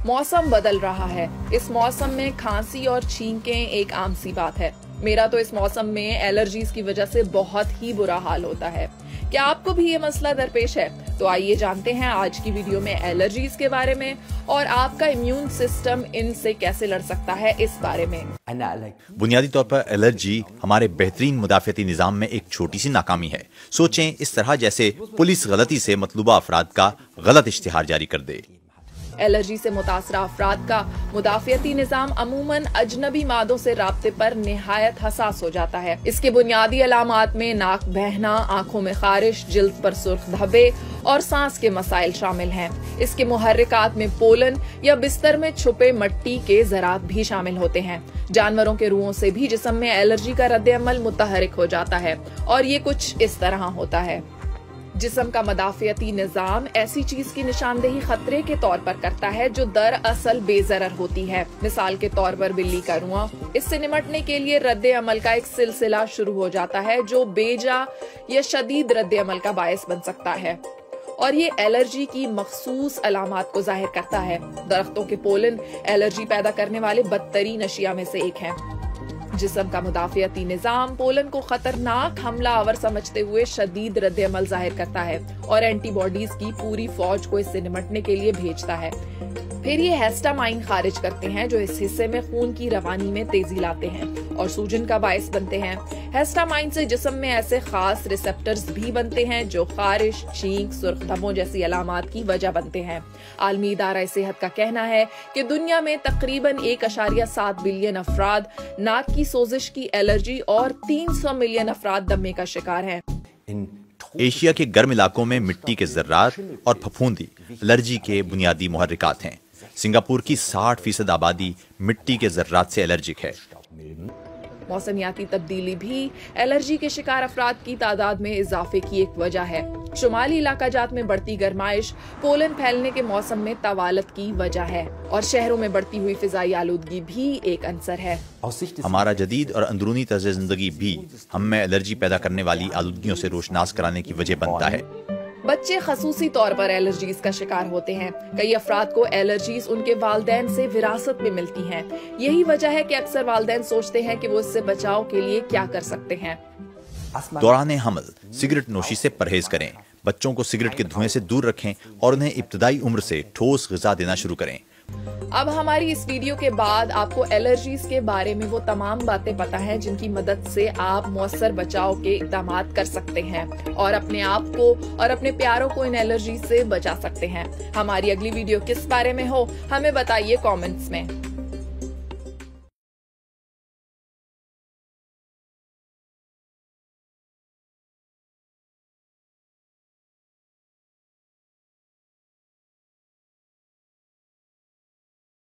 मौसम बदल रहा है। इस मौसम में खांसी और छींकें एक आम सी बात है। मेरा तो इस मौसम में एलर्जीज की वजह से बहुत ही बुरा हाल होता है। क्या आपको भी ये मसला दरपेश है? तो आइए जानते हैं आज की वीडियो में एलर्जीज के बारे में और आपका इम्यून सिस्टम इनसे कैसे लड़ सकता है इस बारे में। बुनियादी तौर पर एलर्जी हमारे बेहतरीन मुदाफ़ियती निज़ाम में एक छोटी सी नाकामी है। सोचें इस तरह जैसे पुलिस गलती से मतलूबा अफराद का गलत इश्तिहार जारी कर दे। एलर्जी से मुतासरा अफराद का मुदाफ़ियती निज़ाम अमूमन अजनबी मादों से राब्ते पर निहायत हसास हो जाता है। इसके बुनियादी अलामात में नाक बहना, आंखों में खारिश, जिल्द पर सुर्ख धब्बे और सांस के मसाइल शामिल हैं। इसके मुहर्रिकात में पोलन या बिस्तर में छुपे मट्टी के ज़रात भी शामिल होते हैं। जानवरों के रुओं से भी जिस्म में एलर्जी का रद्द-ए-अमल मुतहरिक हो जाता है और ये कुछ इस तरह होता है। जिस्म का मुदाफ़ियती निज़ाम ऐसी चीज की निशानदेही खतरे के तौर पर करता है जो दरअसल बेज़रर होती है। मिसाल के तौर पर बिल्ली का रुआं। इससे निमटने के लिए रद्द-ए-अमल का एक सिलसिला शुरू हो जाता है जो बेजा या शदीद रद्द-ए-अमल का बायस बन सकता है और ये एलर्जी की मखसूस अलामात को जाहिर करता है। दरख्तों के पोलन एलर्जी पैदा करने वाले बदतरीन अशिया में से एक है। जिस्म का मुदाफ़ियती निज़ाम पोलन को खतरनाक हमला आवर समझते हुए शदीद रद्द-ए-अमल जाहिर करता है और एंटीबॉडीज की पूरी फौज को इससे निमटने के लिए भेजता है। फिर ये हिस्टामाइन खारिज करते हैं जो इस हिस्से में खून की रवानी में तेजी लाते हैं और सूजन का बायस बनते हैं। हिस्टामाइन से जिस्म में ऐसे खास रिसेप्टर्स भी बनते हैं जो खारिश, छींक, सुर्ख धब्बों जैसी अलामात की वजह बनते हैं। आलमी इदारा सेहत का कहना है कि दुनिया में तकरीबन 1.7 बिलियन अफराद नाक की सोजिश की एलर्जी और 300 मिलियन अफराद दमे का शिकार हैं। एशिया के गर्म इलाकों में मिट्टी के ज़र्रात और फफूंदी एलर्जी के बुनियादी मुहर्रिकात हैं। सिंगापुर की 60% आबादी मिट्टी के ज़र्रात से एलर्जिक है। मौसमियाती तब्दीली भी एलर्जी के शिकार अफराद की तादाद में इजाफे की एक वजह है। शुमाली इलाका जात में बढ़ती गर्माइश पोलन फैलने के मौसम में तवालत की वजह है और शहरों में बढ़ती हुई फिजाई आलूदगी भी एक अंसर है। हमारा जदीद और अंदरूनी तर्ज जिंदगी भी हम में एलर्जी पैदा करने वाली आलूदगियों से रोशनास कराने की वजह बनता है। बच्चे खसूसी तौर पर एलर्जीज का शिकार होते हैं। कई अफराद को एलर्जीज उनके वालिदैन से विरासत में मिलती हैं। यही वजह है कि अक्सर वालिदैन सोचते हैं कि वो इससे बचाव के लिए क्या कर सकते हैं। दौरान हमल सिगरेट नोशी से परहेज करें। बच्चों को सिगरेट के धुएं से दूर रखें और उन्हें इब्तदाई उम्र से ठोस ग़िज़ा देना शुरू करें। अब हमारी इस वीडियो के बाद आपको एलर्जीज के बारे में वो तमाम बातें पता हैं जिनकी मदद से आप मौसर बचाव के इक़दामात कर सकते हैं और अपने आप को और अपने प्यारों को इन एलर्जी से बचा सकते हैं। हमारी अगली वीडियो किस बारे में हो हमें बताइए कमेंट्स में।